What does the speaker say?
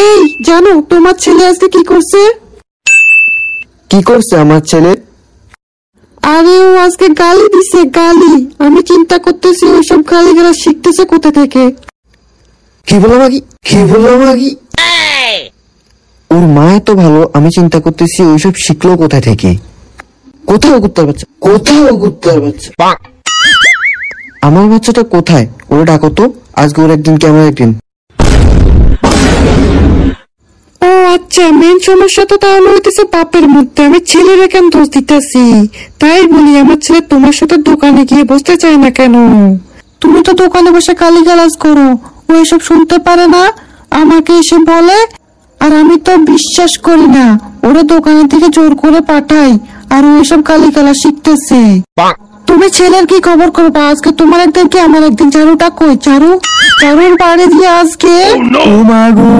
এই জানো তোমার ছেলে আজকে কি করছে? কি করছে আমার ছেলে? আরে ও আজকে গালি দিছে, গালি। আমি চিন্তা করতেছি ওইসব গালি গালা শিখতেছে কোথা থেকে। কি বললাম আগে? ওর মা এত ভালো, আমি চিন্তা করতেছি ওইসব শিখলো কোথা থেকে। কোথাও কুত্তার বাচ্চা। আমার বাচ্চাটা কোথায়? ওরা ডাকো তো, আজকে ওর একদিন কেমন একদিন। ও আচ্ছা, মেন সমস্যা তো তাহলে হইতেছে বাপের মধ্যে। আমি ছেলেরা কেন দোষ দিতেছি? তাই বলি আমার ছেলে তোমার সাথে দোকানে গিয়ে বসতে চায় না কেন? তুমি তো দোকানে বসে গালিগালাজ করো, ও এসব শুনতে পারে না, আমাকে এসে বলে। আর আমি তো বিশ্বাস করি না, ওরা দোকানের থেকে জোর করে পাঠাই আর ও এসব গালিগালাজ শিখতেছে। তুমি ছেলের কি খবর করবা? আজকে তোমার একদিন কি আমার একদিন। চারুটা কই? চারুর বাড়ি দিয়ে আজকে। ও মা গো।